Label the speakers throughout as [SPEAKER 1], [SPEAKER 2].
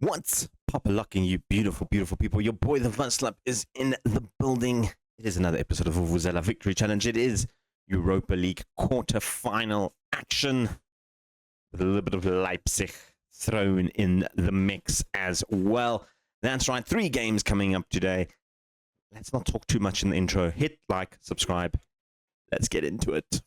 [SPEAKER 1] What's pop-a-locking, you beautiful, beautiful people? Your boy, the Vaslap, is in the building. It is another episode of Vuvuzela Victory Challenge. It is Europa League quarter-final action with a little bit of Leipzig thrown in the mix as well. That's right, 3 games coming up today. Let's not talk too much in the intro. Hit like, subscribe. Let's get into it.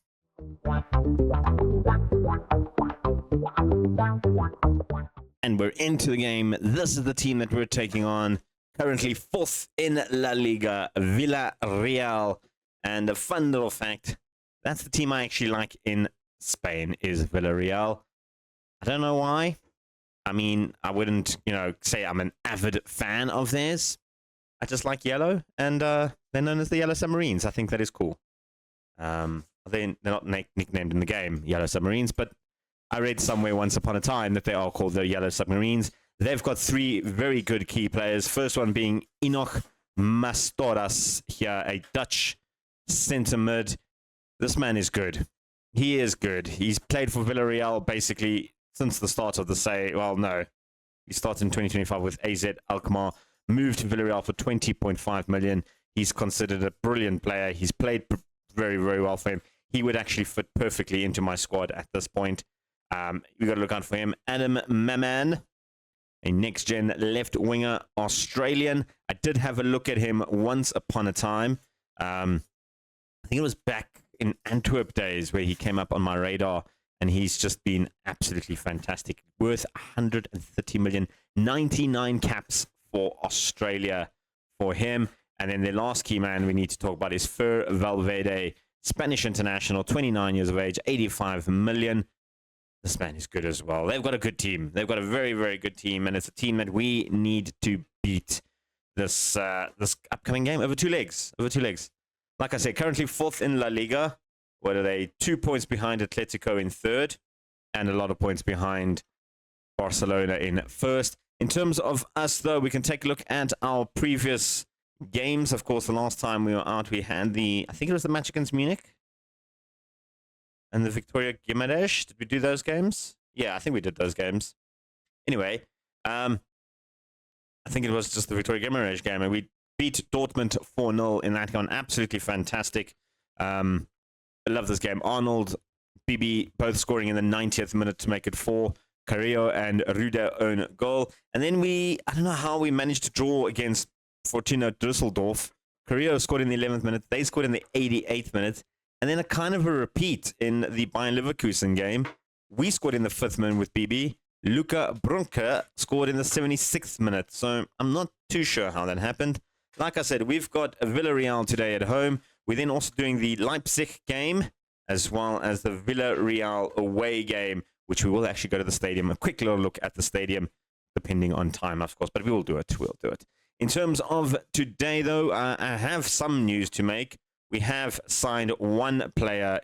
[SPEAKER 1] And we're into the game. This is the team that we're taking on. Currently 4th in La Liga, Villarreal. And a fun little fact, that's the team I actually like in Spain, is Villarreal. I don't know why. I mean, I wouldn't, say I'm an avid fan of theirs. I just like yellow, and they're known as the Yellow Submarines. I think that is cool. They're not nicknamed in the game, Yellow Submarines, but I read somewhere once upon a time that they are called the Yellow Submarines. They've got 3 very good key players. First one being Enoch Mastoras here, a Dutch centre mid. This man is good. He is good. He's played for Villarreal basically since the start of the he started in 2025 with AZ Alkmaar, moved to Villarreal for 20.5 million. He's considered a brilliant player. He's played very, very well for him. He would actually fit perfectly into my squad at this point. We got to look out for him. Adam Maman, a next-gen left winger, Australian. I did have a look at him once upon a time. I think it was back in Antwerp days where he came up on my radar, and he's just been absolutely fantastic. Worth 130 million, 99 caps for Australia for him. And then the last key man we need to talk about is Fer Valverde, Spanish international, 29 years of age, 85 million. This man is good as well. They've got a good team. They've got a very, very good team, and it's a team that we need to beat this upcoming game over 2 legs. Like I said, currently 4th in La Liga. What are they? 2 points behind Atletico in 3rd, and a lot of points behind Barcelona in 1st. In terms of us, though, we can take a look at our previous games. Of course, the last time we were out, we had I think it was the match against Munich and the Victoria Guimarães. Did we do those games? Yeah, I think we did those games. Anyway, I think it was just the Victoria Guimarães game, and we beat Dortmund 4-0 in that one. Absolutely fantastic. I love this game. Arnold, BB, both scoring in the 90th minute to make it 4. Carrillo and Rude own goal. And then I don't know how we managed to draw against Fortuna Düsseldorf. Carrillo scored in the 11th minute. They scored in the 88th minute. And then a kind of a repeat in the Bayern Leverkusen game. We scored in the 5th minute with BB. Luca Brunker scored in the 76th minute. So I'm not too sure how that happened. Like I said, we've got Villarreal today at home. We're then also doing the Leipzig game, as well as the Villarreal away game, which we will actually go to the stadium. A quick little look at the stadium, depending on time, of course. But we will do it. We'll do it. In terms of today, though, I have some news to make. We have signed 1 player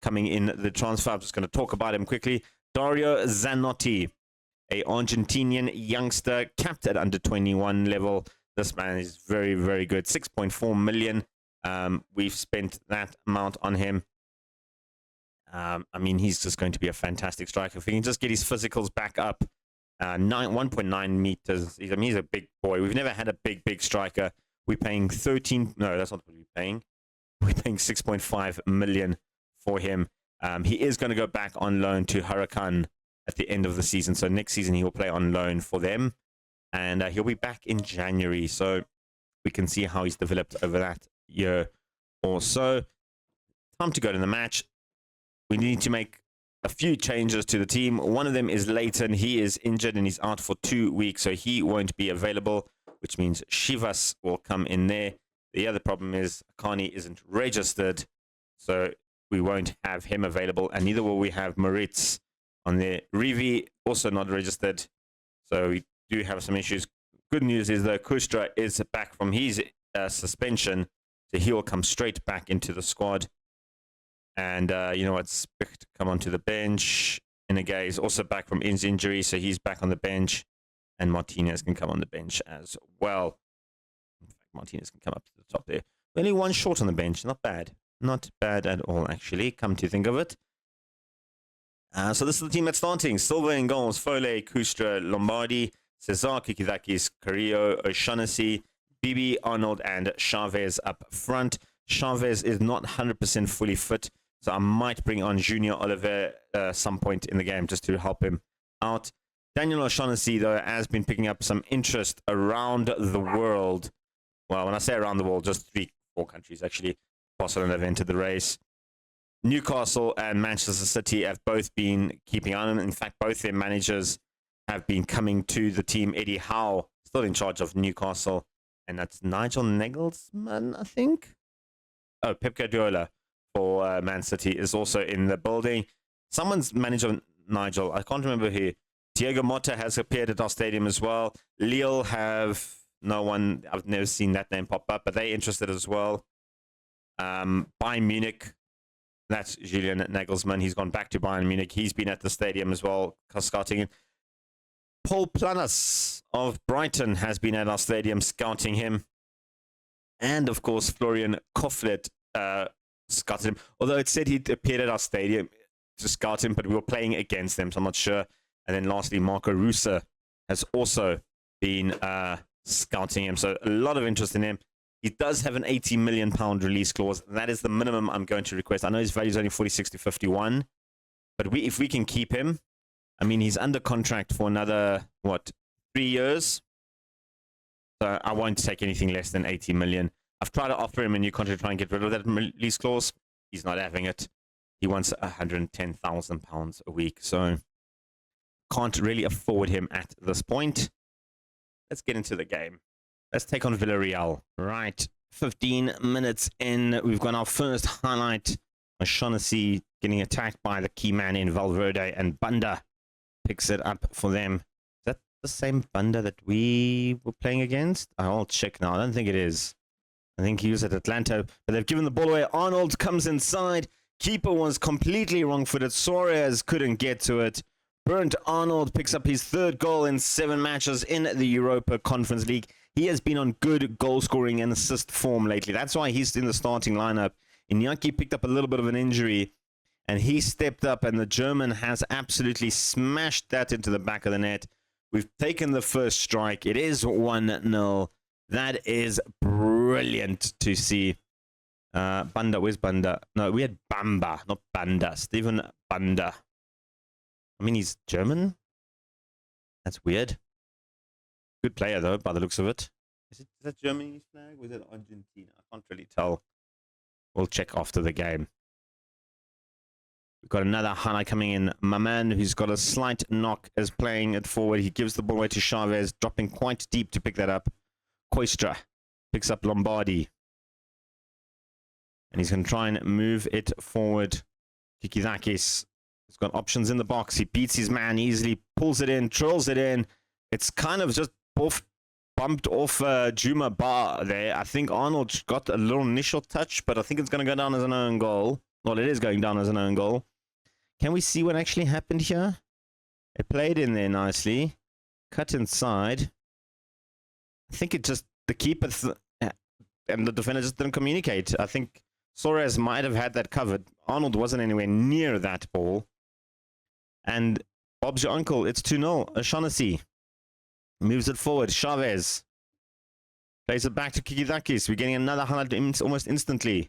[SPEAKER 1] coming in the transfer. I'm just going to talk about him quickly. Dario Zanotti, a Argentinian youngster, capped at under 21 level. This man is very, very good. 6.4 million. We've spent that amount on him. I mean, he's just going to be a fantastic striker. If he can just get his physicals back up, 1.9 meters. He's a big boy. We've never had a big striker. We're paying 13. No, that's not what we're paying. We're paying 6.5 million for him. He is going to go back on loan to Huracan at the end of the season. So next season he will play on loan for them, and he'll be back in January. So we can see how he's developed over that year or so. Time to go to the match. We need to make a few changes to the team. One of them is Leighton. He is injured and he's out for 2 weeks, so he won't be available, which means Shivas will come in there. The other problem is Akani isn't registered, so we won't have him available, and neither will we have Moritz on there. Rivi also not registered, so we do have some issues. Good news is that Kustra is back from his suspension, so he will come straight back into the squad. And Specht to come onto the bench. Inagay is also back from his injury, so he's back on the bench. And Martinez can come on the bench as well. In fact, Martinez can come up to the top there. Only 1 short on the bench. Not bad. Not bad at all, actually, come to think of it. So this is the team that's starting. Silva in goals, Foley, Kustra, Lombardi. Cesar, Kikidakis, Carrillo, O'Shaughnessy, Bibi, Arnold, and Chavez up front. Chavez is not 100% fully fit, so I might bring on Junior Oliver some point in the game just to help him out. Daniel O'Shaughnessy, though, has been picking up some interest around the world. Well, when I say around the world, just 3-4 countries, actually. Barcelona have entered the race. Newcastle and Manchester City have both been keeping on. In fact, both their managers have been coming to the team. Eddie Howe, still in charge of Newcastle. And that's Nigel Nagelsmann, I think. Oh, Pep Guardiola for Man City is also in the building. Someone's manager, Nigel, I can't remember who. Diego Motta has appeared at our stadium as well. Lille have no one, I've never seen that name pop up, but they're interested as well. Bayern Munich, that's Julian Nagelsmann. He's gone back to Bayern Munich. He's been at the stadium as well, scouting. Paul Planus of Brighton has been at our stadium scouting him. And, of course, Florian Koflet scouted him. Although it said he'd appeared at our stadium to scout him, but we were playing against them, so I'm not sure. And then lastly, Marco Russa has also been scouting him. So a lot of interest in him. He does have an £80 million release clause. That is the minimum I'm going to request. I know his value is only 46 to 51. But if we can keep him, I mean, he's under contract for another, 3 years? So I won't take anything less than 80 million. I've tried to offer him a new contract to try and get rid of that release clause. He's not having it. He wants £110,000 a week. So can't really afford him at this point. Let's get into the game. Let's take on Villarreal. Right, 15 minutes in. We've got our first highlight. O'Shaughnessy getting attacked by the key man in Valverde, and Banda picks it up for them. Is that the same Banda that we were playing against? I'll check now. I don't think it is. I think he was at Atlanta, but they've given the ball away. Arnold comes inside. Keeper was completely wrong-footed. Suarez couldn't get to it. Bernd Arnold picks up his third goal in 7 matches in the Europa Conference League. He has been on good goal-scoring and assist form lately. That's why he's in the starting lineup. Iñaki picked up a little bit of an injury, and he stepped up, and the German has absolutely smashed that into the back of the net. We've taken the first strike. It is 1-0. That is brilliant to see. Banda, where's Banda? No, we had Bamba, not Banda. Steven Banda. I mean, he's German? That's weird. Good player, though, by the looks of it. Is that Germany's flag? Or is it Argentina? I can't really tell. We'll check after the game. We've got another highlight coming in. Maman, who's got a slight knock, is playing it forward. He gives the ball away to Chavez, dropping quite deep to pick that up. Koistra picks up Lombardi. And he's going to try and move it forward. Kikidakis has got options in the box. He beats his man easily, pulls it in, drills it in. It's kind of just bumped off Juma Bar there. I think Arnold got a little initial touch, but I think it's going to go down as an own goal. Well, it is going down as an own goal. Can we see what actually happened here? It played in there nicely. Cut inside. I think it just, the keeper and the defender just didn't communicate. I think Suarez might have had that covered. Arnold wasn't anywhere near that ball. And Bob's your uncle. It's 2-0. O'Shaughnessy moves it forward. Chavez plays it back to Kikidakis. We're getting another highlight almost instantly.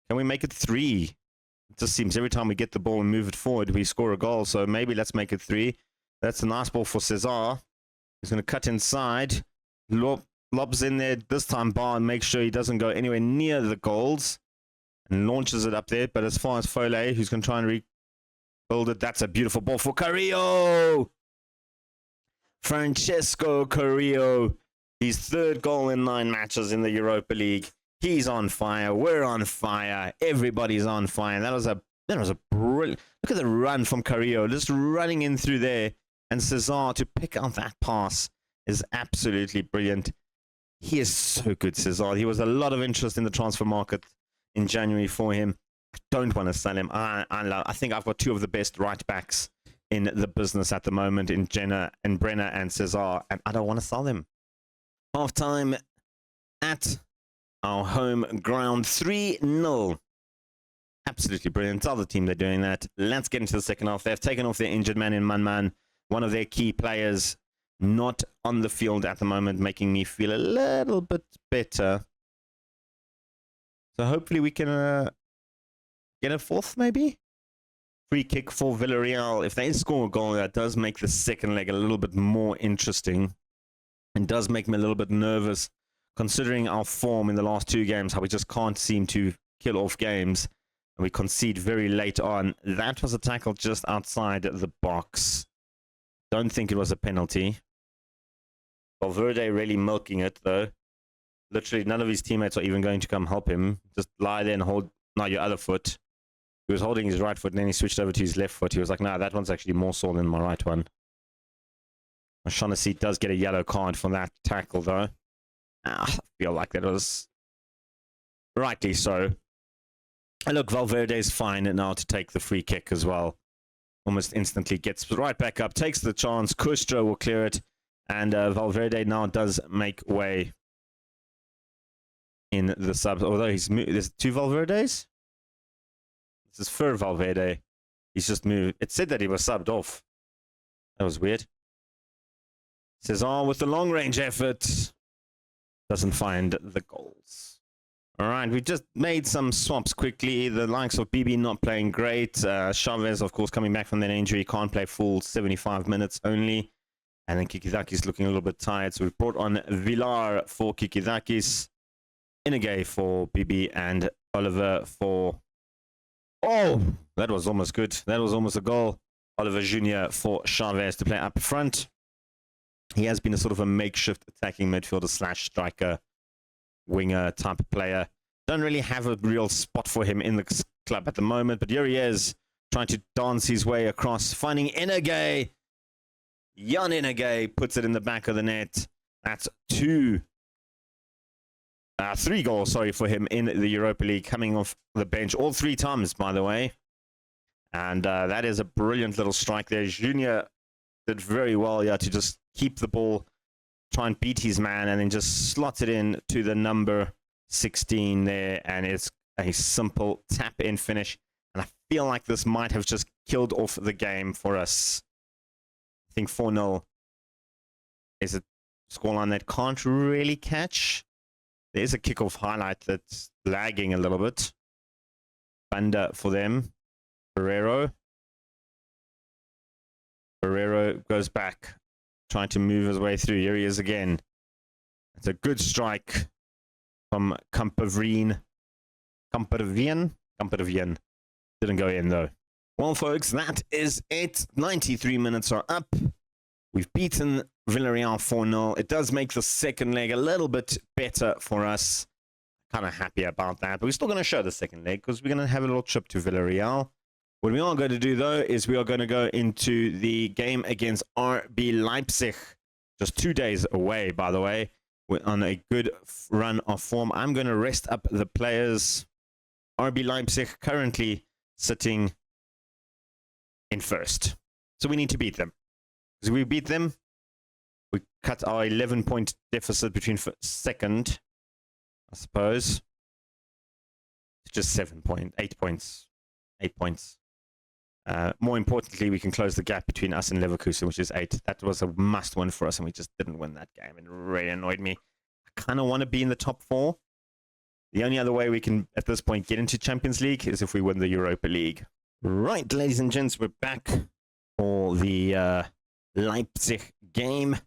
[SPEAKER 1] Can we make it 3? It just seems every time we get the ball and move it forward, we score a goal. So maybe let's make it 3. That's a nice ball for Cesar. He's going to cut inside. Lobs in there this time, bar, and make sure he doesn't go anywhere near the goals. And launches it up there. But as far as Foley, who's going to try and rebuild it, that's a beautiful ball for Carrillo. Francesco Carrillo. His 3rd goal in 9 matches in the Europa League. He's on fire. We're on fire. Everybody's on fire. That was a brilliant. Look at the run from Carrillo, just running in through there, and Cesar to pick out that pass is absolutely brilliant. He is so good, Cesar. He was a lot of interest in the transfer market in January for him. I don't want to sell him. I think I've got 2 of the best right backs in the business at the moment in Jenna and Brenner and Cesar, and I don't want to sell them. Half time at our home ground, 3-0. Absolutely brilliant. Tell the team they're doing that. Let's get into the second half. They've taken off their injured man in Manman, one of their key players. not on the field at the moment, making me feel a little bit better. So hopefully we can get a fourth, maybe? Free kick for Villarreal. If they score a goal, that does make the second leg a little bit more interesting. And does make me a little bit nervous, considering our form in the last two games, how we just can't seem to kill off games. And we concede very late on. That was a tackle just outside the box. Don't think it was a penalty. Valverde really milking it, though. Literally, none of his teammates are even going to come help him. Just lie there and hold your other foot. He was holding his right foot, and then he switched over to his left foot. He was like, no, that one's actually more sore than my right one. O'Shaughnessy does get a yellow card for that tackle, though. I feel like that was rightly so. And look, Valverde's fine now to take the free kick as well. Almost instantly gets right back up, takes the chance. Castro will clear it. And Valverde now does make way in the subs. Although there's two Valverdes. This is for Valverde. He's just moved. It said that he was subbed off. That was weird. Cesar with the long-range effort. Doesn't find the goals. All right, we just made some swaps quickly. The likes of BB not playing great. Chavez, of course, coming back from that injury. Can't play full 75 minutes only. And then Kikidakis looking a little bit tired. So we've brought on Villar for Kikidakis. Inagay for BB and Oliver for... Oh, that was almost good. That was almost a goal. Oliver Jr. for Chavez to play up front. He has been a sort of a makeshift attacking midfielder slash striker, winger type of player. Don't really have a real spot for him in the club at the moment, but here he is, trying to dance his way across, finding Inagay. Jan Inagay puts it in the back of the net. That's 3 goals, for him in the Europa League, coming off the bench all 3 times, by the way. And that is a brilliant little strike there. Junior did very well here to just keep the ball, try and beat his man, and then just slot it in to the number 16 there. And it's a simple tap-in finish. And I feel like this might have just killed off the game for us. I think 4-0 is a scoreline that can't really catch. There's a kickoff highlight that's lagging a little bit. Banda for them. Ferrero goes back, trying to move his way through. Here he is again. It's a good strike from Kamperveen. Kamperveen. Didn't go in, though. Well, folks, that is it. 93 minutes are up. We've beaten Villarreal 4-0. It does make the second leg a little bit better for us. Kind of happy about that. But we're still going to show the second leg because we're going to have a little trip to Villarreal. What we are going to do, though, is we are going to go into the game against RB Leipzig. Just 2 days away, by the way. We're on a good run of form. I'm going to rest up the players. RB Leipzig currently sitting in first. So we need to beat them. Because if we beat them, we cut our 11-point deficit between second, I suppose. It's just 8 points. 8 points. More importantly, we can close the gap between us and Leverkusen, which is 8. That was a must-win for us, and we just didn't win that game. It really annoyed me. I kind of want to be in the top 4. The only other way we can, at this point, get into Champions League is if we win the Europa League. Right, ladies and gents, we're back for the Leipzig game.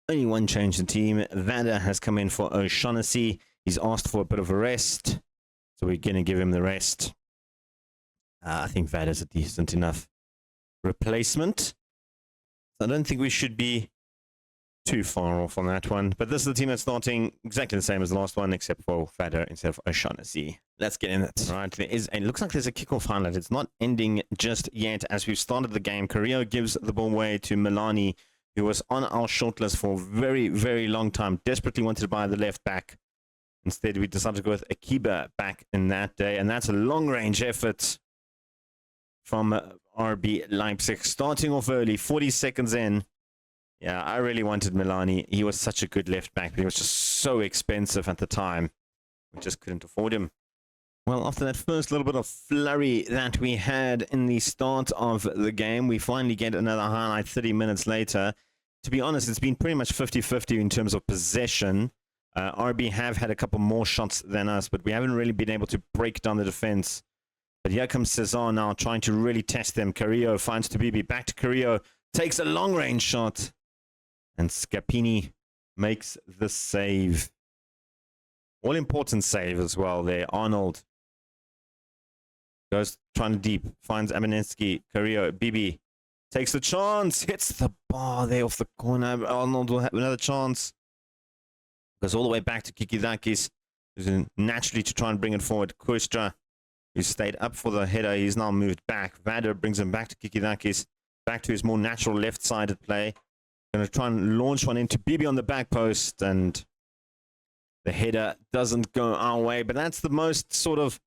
[SPEAKER 1] Only one change in the team. Vada has come in for O'Shaughnessy. He's asked for a bit of a rest, so we're going to give him the rest. I think Vada's a decent enough replacement. I don't think we should be too far off on that one. But this is the team that's starting exactly the same as the last one, except for Vada instead of O'Shaughnessy. Let's get in it. Right, it looks like there's a kickoff highlight. It's not ending just yet. As we've started the game, Carrillo gives the ball away to Milani, who was on our shortlist for a very, very long time. Desperately wanted to buy the left back. Instead, we decided to go with Akiba back in that day. And that's a long-range effort from RB Leipzig. Starting off early, 40 seconds in. Yeah, I really wanted Milani. He was such a good left back, but he was just so expensive at the time. We just couldn't afford him. Well, after that first little bit of flurry that we had in the start of the game, we finally get another highlight 30 minutes later. to be honest, it's been pretty much 50-50 in terms of possession. RB have had a couple more shots than us, but we haven't really been able to break down the defense. But here comes Cesar now, trying to really test them. Carrillo finds Tabibi. Back to Carrillo. Takes a long-range shot. And Scapini makes the save. All-important save as well there. Arnold goes trying deep. Finds Abinetsky. Carrillo. Bibi takes the chance. Hits the bar there off the corner. Arnold will have another chance. Goes all the way back to Kikidakis, who's naturally to try and bring it forward. Koistra, who stayed up for the header, he's now moved back. Vader brings him back to Kikidakis, back to his more natural left-sided play. Going to try and launch one into Bibi on the back post, and the header doesn't go our way. But that's the most sort of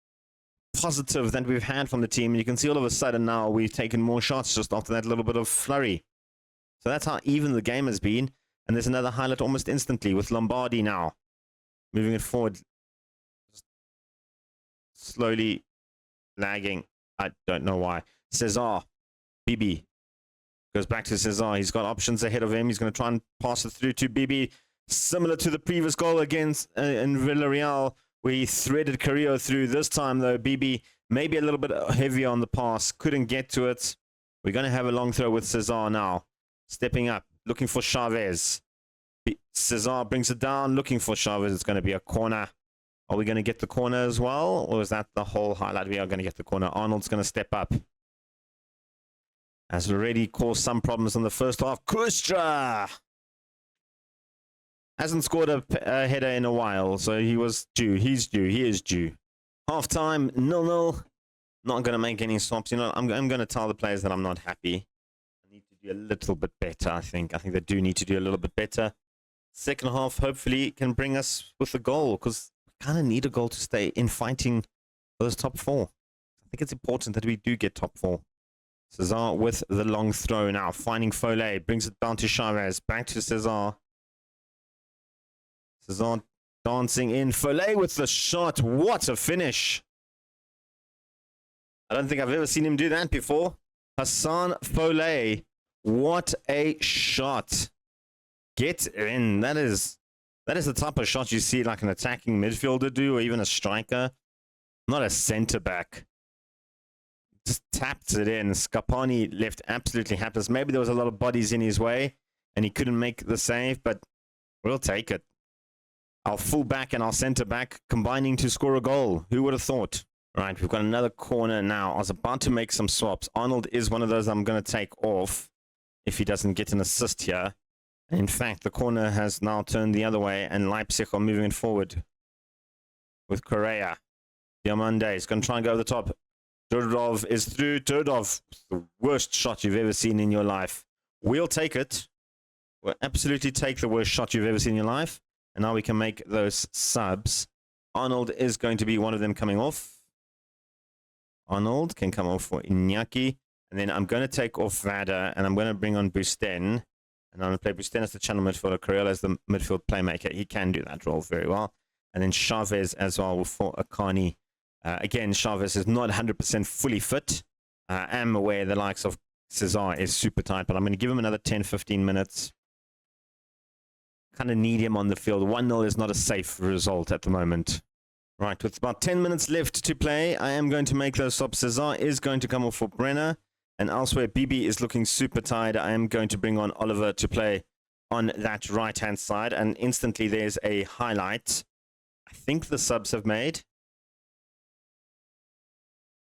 [SPEAKER 1] positive that we've had from the team. You can see all of a sudden now we've taken more shots just after that little bit of flurry. So that's how even the game has been. And there's another highlight almost instantly with Lombardi now. Moving it forward. Slowly lagging. I don't know why. Cesar. Bibi. Goes back to Cesar. He's got options ahead of him. He's going to try and pass it through to Bibi. Similar to the previous goal against in Villarreal, where he threaded Carrillo through. This time, though, Bibi maybe a little bit heavier on the pass. Couldn't get to it. We're going to have a long throw with Cesar now. Stepping up. Looking for Chavez. Cesar brings it down. Looking for Chavez. It's going to be a corner. Are we going to get the corner as well? Or is that the whole highlight? We are going to get the corner. Arnold's going to step up. Has already caused some problems in the first half. Kustra! Hasn't scored a header in a while. So he was due. He's due. He is due. Half time. 0-0. Not going to make any swaps. You know, I'm going to tell the players that I'm not happy. Do a little bit better, I think. I think they do need to do a little bit better. Second half, hopefully, can bring us with a goal, because we kind of need a goal to stay in fighting for those top four. I think it's important that we do get top four. Cesar with the long throw now, finding Follet, brings it down to Chavez, back to Cesar. Cesar dancing in, Follet with the shot. What a finish! I don't think I've ever seen him do that before. Hassan Follet. What a shot. Get in. That is the type of shot you see like an attacking midfielder do, or even a striker. Not a centre-back. Just tapped it in. Scapani left absolutely helpless. Maybe there was a lot of bodies in his way, and he couldn't make the save, but we'll take it. Our full-back and our centre-back combining to score a goal. Who would have thought? Right, we've got another corner now. I was about to make some swaps. Arnold is one of those I'm going to take off if he doesn't get an assist here. In fact, the corner has now turned the other way, and Leipzig are moving it forward with Correa. Diamande is going to try and go over the top. Durdov is through. Durdov, the worst shot you've ever seen in your life. We'll take it. We'll absolutely take the worst shot you've ever seen in your life. And now we can make those subs. Arnold is going to be one of them coming off. Arnold can come off for Iñaki. And then I'm going to take off Vada, and I'm going to bring on Busten. And I'm going to play Busten as the channel midfielder, Carrillo as the midfield playmaker. He can do that role very well. And then Chavez as well for Akani. Again, Chavez is not 100% fully fit. I am aware the likes of Cesar is super tight, but I'm going to give him another 10-15 minutes. Kind of need him on the field. 1-0 is not a safe result at the moment. Right, with about 10 minutes left to play, I am going to make those subs. Cesar is going to come off for Brenner. And elsewhere, Bibi is looking super tired. I am going to bring on Oliver to play on that right-hand side. And instantly, there's a highlight. I think the subs have made.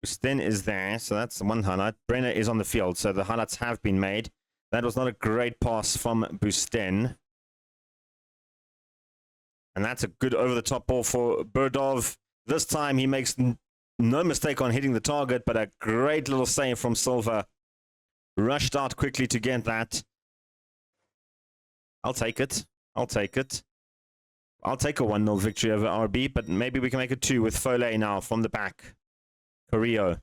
[SPEAKER 1] Busten is there, so that's one highlight. Brenner is on the field, so the highlights have been made. That was not a great pass from Busten. And that's a good over-the-top ball for Burdov. This time, he makes no mistake on hitting the target, but a great little save from Silva. Rushed out quickly to get that. I'll take it. I'll take it. I'll take a 1-0 victory over RB, but maybe we can make it 2 with Follet now from the back. Carrillo.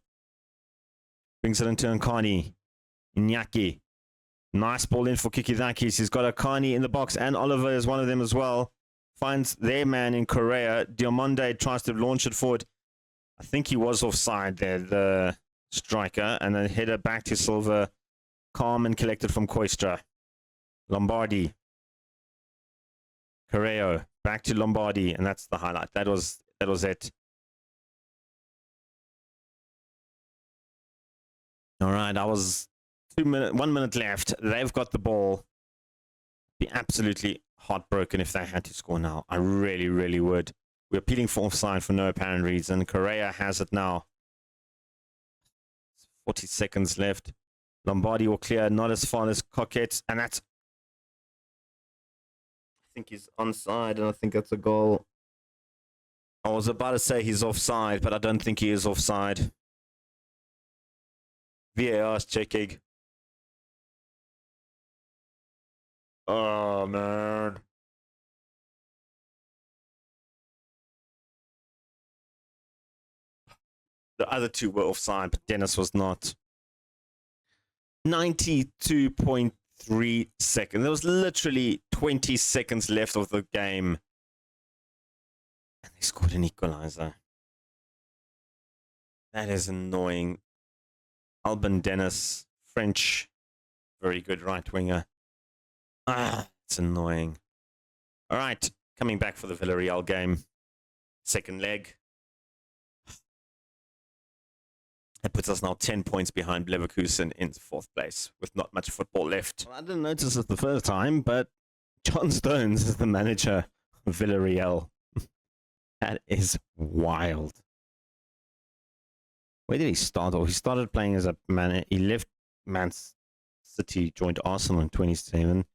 [SPEAKER 1] Brings it into Nkani. Iñaki. Nice ball in for Kikidakis. He's got Akani in the box, and Oliver is one of them as well. Finds their man in Correa. Diamande tries to launch it forward. I think he was offside there, the striker. And then header back to Silva. Calm and collected from Koistra. Lombardi. Correo. Back to Lombardi. And that's the highlight. That was it. All right. I was 1 minute left. They've got the ball. Be absolutely heartbroken if they had to score now. I really, really would. We're appealing for offside for no apparent reason. Correa has it now. 40 seconds left. Lombardi will clear, not as far as Coquette, and that's... I think he's onside, and I think that's a goal. I was about to say he's offside, but I don't think he is offside. VAR is checking. Oh, man. The other two were offside, but Dennis was not. 92.3 seconds. There was literally 20 seconds left of the game. And they scored an equalizer. That is annoying. Alban Dennis, French, very good right winger. It's annoying. All right, coming back for the Villarreal game. Second leg. That puts us now 10 points behind Leverkusen in fourth place with not much football left. Well, I didn't notice it the first time, but John Stones is the manager of Villarreal. That is wild. Where did he start off? He started playing as a manager. He left Man City, joined Arsenal in 2017.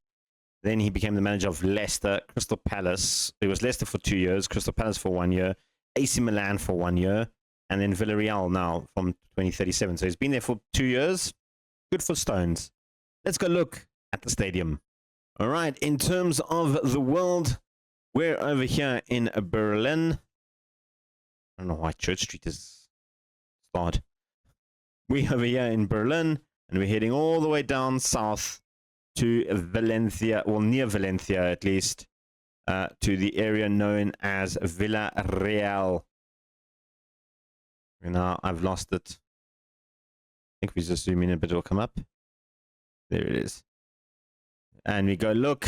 [SPEAKER 1] Then he became the manager of Leicester, Crystal Palace. He was Leicester for 2 years, Crystal Palace for 1 year, AC Milan for 1 year, and then Villarreal now from 2037. So he's been there for 2 years. Good for Stones. Let's go look at the stadium. All right, in terms of the world, we're over here in Berlin. I don't know why Church Street is starred. We're over here in Berlin, and we're heading all the way down south to Valencia, well, near Valencia at least, to the area known as Villarreal. Now I've lost it. I think if we just zoom in a bit, it'll come up. There it is. And we go, look,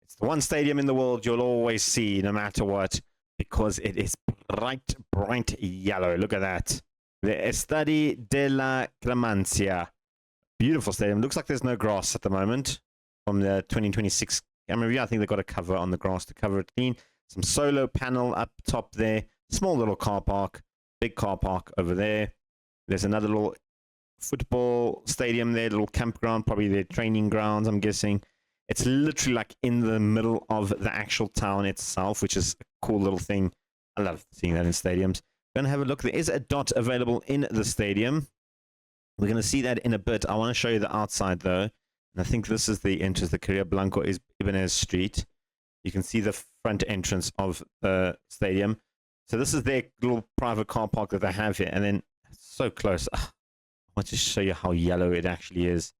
[SPEAKER 1] it's the one stadium in the world you'll always see no matter what, because it is bright yellow. Look at that. The Estadi de la Clemencia. Beautiful stadium. Looks like there's no grass at the moment from the 2026 camera view. I think they've got a cover on the grass to cover it clean. Some solar panel up top there. Small little car park. Big car park over there. There's another little football stadium there. Little campground. Probably their training grounds, I'm guessing. It's literally like in the middle of the actual town itself, which is a cool little thing. I love seeing that in stadiums. Going to have a look. There is a dot available in the stadium. We're going to see that in a bit. I want to show you the outside, though. And I think this is the entrance. The Carrera Blanco is Ibanez Street. You can see the front entrance of the stadium. So this is their little private car park that they have here. And then, it's so close. I want to show you how yellow it actually is.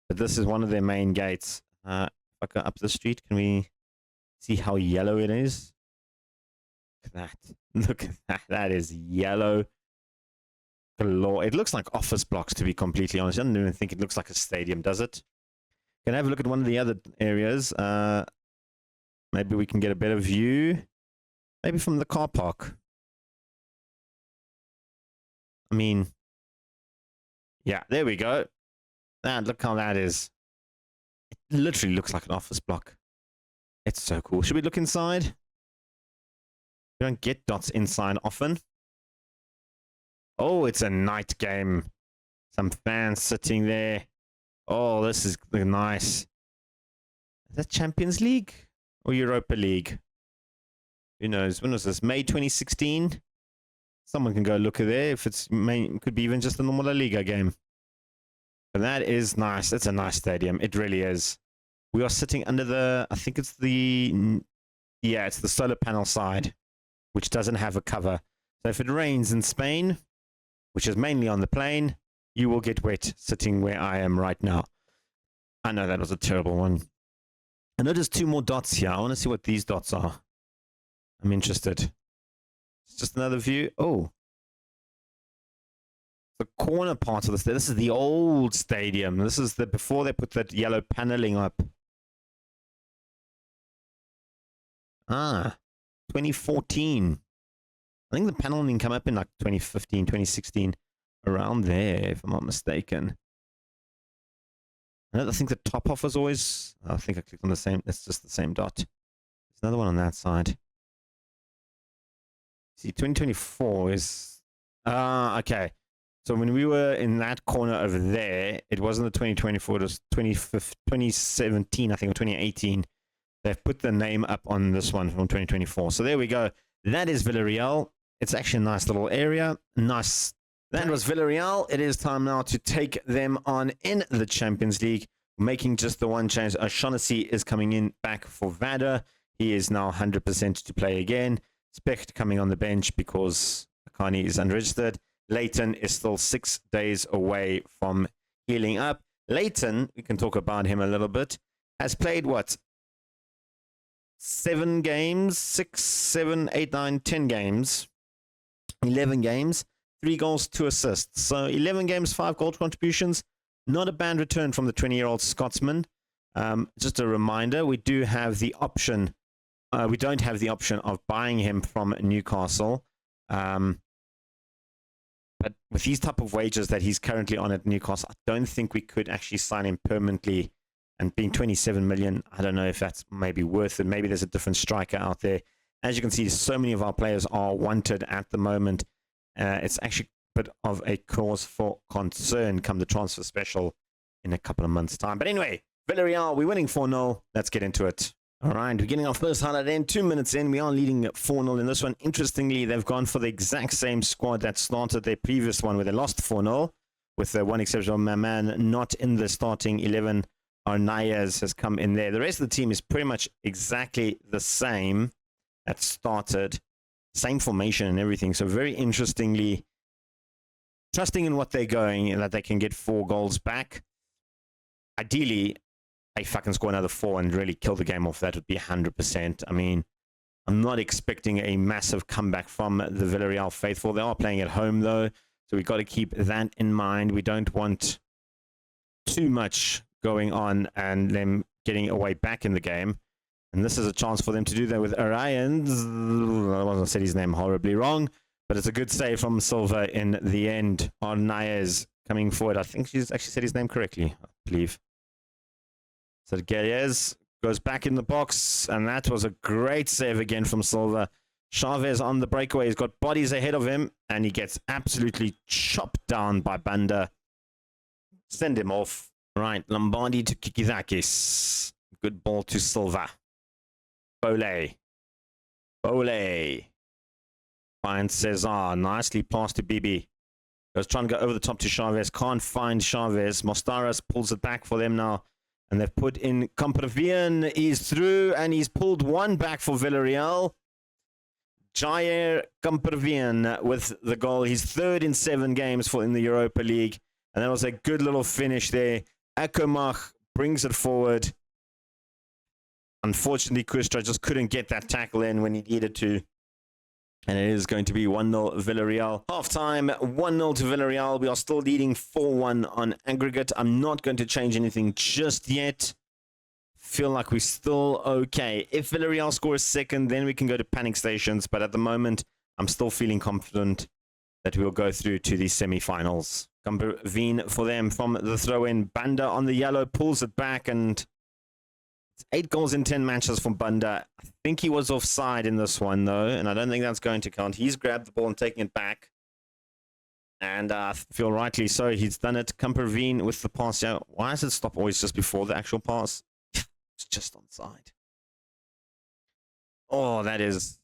[SPEAKER 1] But this is one of their main gates. If I go up the street, can we see how yellow it is? Look at that. Look at that. That is yellow. It looks like office blocks, to be completely honest. I don't even think it looks like a stadium, does it? Can I have a look at one of the other areas? Maybe we can get a better view. Maybe from the car park. I mean, yeah, there we go. And look how that is. It literally looks like an office block. It's so cool. Should we look inside? We don't get dots inside often. Oh, it's a night game. Some fans sitting there. Oh, this is nice. Is that Champions League or Europa League? Who knows? When was this? May 2016? Someone can go look at there. If it's it could be even just a normal La Liga game. But that is nice. It's a nice stadium. It really is. We are sitting under the, I think it's the, yeah, it's the solar panel side, which doesn't have a cover. So if it rains in Spain, which is mainly on the plain, you will get wet sitting where I am right now. I know that was a terrible one. I noticed 2 more dots here. I want to see what these dots are. I'm interested. It's just another view. Oh. The corner part of the stadium. This is the old stadium. This is the before they put that yellow paneling up. Ah, 2014. I think the paneling come up in like 2015, 2016, around there, if I'm not mistaken. I think the top off was always, I think I clicked on the same, it's just the same dot. There's another one on that side. See, 2024 is, okay. So when we were in that corner over there, it wasn't the 2024, it was 2017, I think, or 2018. They've put the name up on this one from 2024. So there we go. That is Villarreal. It's actually a nice little area. Nice. That was Villarreal. It is time now to take them on in the Champions League, making just the one change. O'Shaughnessy is coming in back for Vada. He is now 100% to play again. Specht coming on the bench because Akani is unregistered. Leighton is still 6 days away from healing up. Leighton, we can talk about him a little bit, has played what? 7 games, 6, 7, 8, 9, 10 games, 11 games, 3 goals, 2 assists. So 11 games, 5 goal contributions. Not a bad return from the 20-year-old Scotsman. Just a reminder, we do have the option. We don't have the option of buying him from Newcastle. But with these type of wages that he's currently on at Newcastle, I don't think we could actually sign him permanently. And being 27 million, I don't know if that's maybe worth it. Maybe there's a different striker out there. As you can see, so many of our players are wanted at the moment. It's actually a bit of a cause for concern come the transfer special in a couple of months' time. But anyway, Villarreal, we're winning 4-0. Let's get into it. All right, we're getting our first highlight in. 2 minutes in, we are leading 4-0 in this one. Interestingly, they've gone for the exact same squad that started their previous one where they lost 4-0, with one exception of Maman not in the starting 11. Arnaiz has come in there. The rest of the team is pretty much exactly the same that started. Same formation and everything. So very interestingly, trusting in what they're going and that they can get 4 goals back. Ideally, they fucking score another 4 and really kill the game off. That would be 100%. I mean, I'm not expecting a massive comeback from the Villarreal faithful. They are playing at home, though, so we've got to keep that in mind. We don't want too much going on and them getting away back in the game. And this is a chance for them to do that with Orion. I wasn't said his name horribly wrong, but it's a good save from Silva in the end. Arnaiz coming forward. I think she's actually said his name correctly, I believe. So Guerrez goes back in the box, and that was a great save again from Silva. Chavez on the breakaway. He's got bodies ahead of him, and he gets absolutely chopped down by Banda. Send him off. Right, Lombardi to Kikizakis. Good ball to Silva. Bole. Finds Cesar. Nicely passed to Bibi. Goes trying to go over the top to Chavez. Can't find Chavez. Mostaras pulls it back for them now. And they've put in Compervian. He's through, and he's pulled one back for Villarreal. Jair Compervian with the goal. He's 3rd in 7 games in the Europa League. And that was a good little finish there. Akomach brings it forward. Unfortunately, Kustra just couldn't get that tackle in when he needed to. And it is going to be 1-0 Villarreal. Half-time, 1-0 to Villarreal. We are still leading 4-1 on aggregate. I'm not going to change anything just yet. Feel like we're still okay. If Villarreal scores second, then we can go to panic stations. But at the moment, I'm still feeling confident that we'll go through to the semi-finals. Veen for them from the throw-in. Banda on the yellow, pulls it back, and it's 8 goals in 10 matches from Banda. I think he was offside in this one, though, and I don't think that's going to count. He's grabbed the ball and taken it back, and I feel rightly so. He's done it. Veen with the pass. Yeah, why does it stop always just before the actual pass? It's just onside. Oh, that is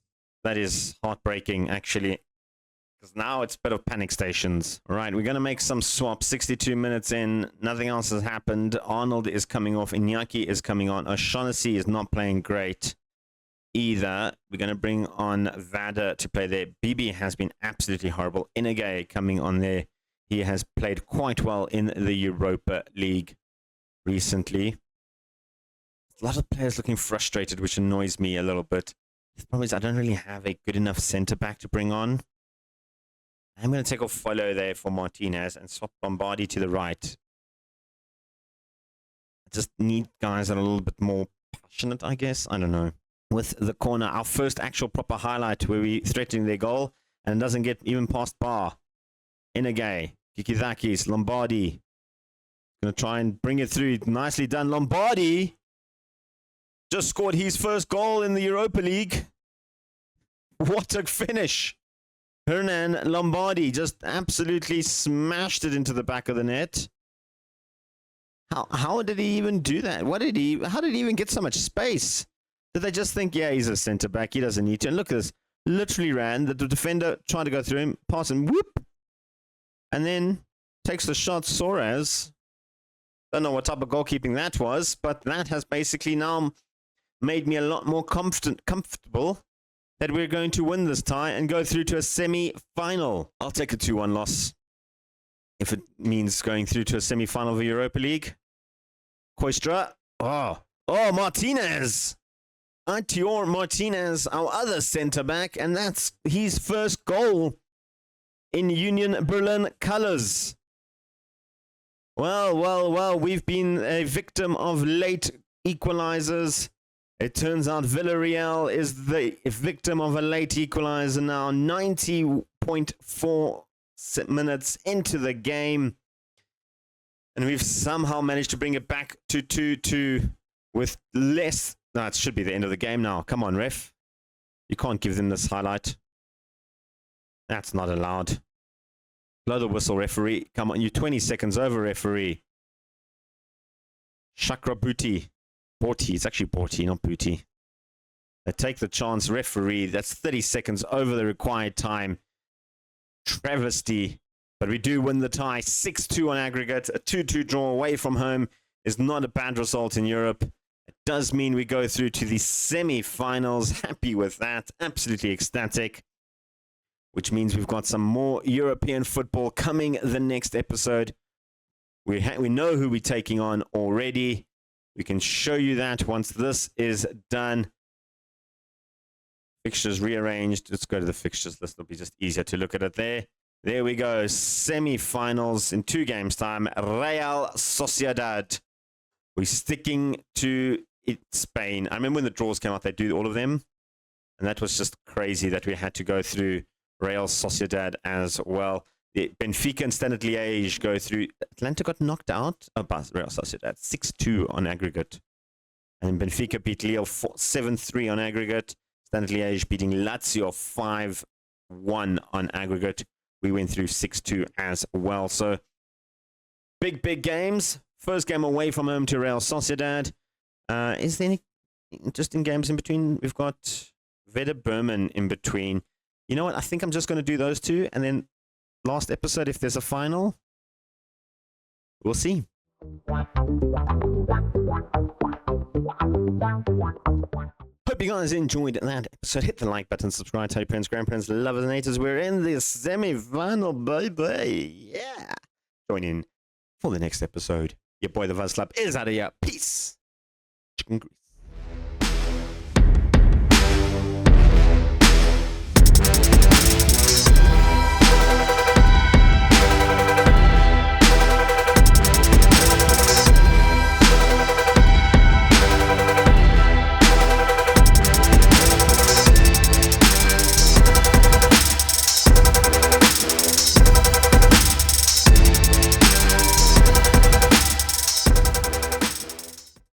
[SPEAKER 1] heartbreaking, actually. Because now it's a bit of panic stations. All right, we're going to make some swaps. 62 minutes in. Nothing else has happened. Arnold is coming off. Iñaki is coming on. O'Shaughnessy is not playing great either. We're going to bring on Vada to play there. Bibi has been absolutely horrible. Inagay coming on there. He has played quite well in the Europa League recently. A lot of players looking frustrated, which annoys me a little bit. The problem is I don't really have a good enough centre-back to bring on. I'm going to take off Follow there for Martinez and swap Bombardi to the right. I just need guys that are a little bit more passionate, I guess. I don't know. with the corner. Our first actual proper highlight where we threatening their goal and it doesn't get even past bar. Inagay, Kikizakis, Lombardi. Going to try and bring it through. Nicely done. Lombardi just scored his first goal in the Europa League. What a finish. Hernan Lombardi just absolutely smashed it into the back of the net. How did he even do that? How did he even get so much space? Did they just think, yeah, he's a centre back, he doesn't need to? And look at this. Literally ran. The defender trying to go through him, pass him, whoop. And then takes the shot. Soares. Don't know what type of goalkeeping that was, but that has basically now made me a lot more comfortable that we're going to win this tie and go through to a semi-final. I'll take a 2-1 loss if it means going through to a semi-final of the Europa League. Koistra. Oh, Martinez. Artur Martinez, our other centre-back, and that's his first goal in Union Berlin colours. Well, we've been a victim of late equalizers. It turns out Villarreal is the victim of a late equalizer now. 90.4 minutes into the game. And we've somehow managed to bring it back to 2-2 with less. No, it should be the end of the game now. Come on, ref. You can't give them this highlight. That's not allowed. Blow the whistle, referee. Come on, you're 20 seconds over, referee. Chakrabuti. Borti. It's actually Borti, not Booty. They take the chance, referee. That's 30 seconds over the required time. Travesty. But we do win the tie. 6-2 on aggregate. A 2-2 draw away from home is not a bad result in Europe. It does mean we go through to the semi-finals. Happy with that. Absolutely ecstatic. Which means we've got some more European football coming the next episode. We know who we're taking on already. We can show you that once this is done. Fixtures rearranged. Let's go to the fixtures list. It'll be just easier to look at it there. There we go. Semi-finals in 2 games' time. Real Sociedad. We're sticking to Spain. I remember when the draws came out, they do all of them. And that was just crazy that we had to go through Real Sociedad as well. The Benfica and Standard Liège go through. Atlanta got knocked out about Real Sociedad. 6-2 on aggregate. And Benfica beat Lille 7-3 on aggregate. Standard Liège beating Lazio 5-1 on aggregate. We went through 6-2 as well. So, big games. First game away from home to Real Sociedad. Is there any interesting games in between? We've got Werder Bremen in between. You know what? I think I'm just going to do those 2. And then last episode, if there's a final, we'll see. Hope you guys enjoyed that episode. Hit the like button, subscribe, tell your parents, grandparents, lovers, and haters. We're in the semi-final, baby. Yeah. Join in for the next episode. Your boy, the Vaz Club, is out of here. Peace. Chicken grease.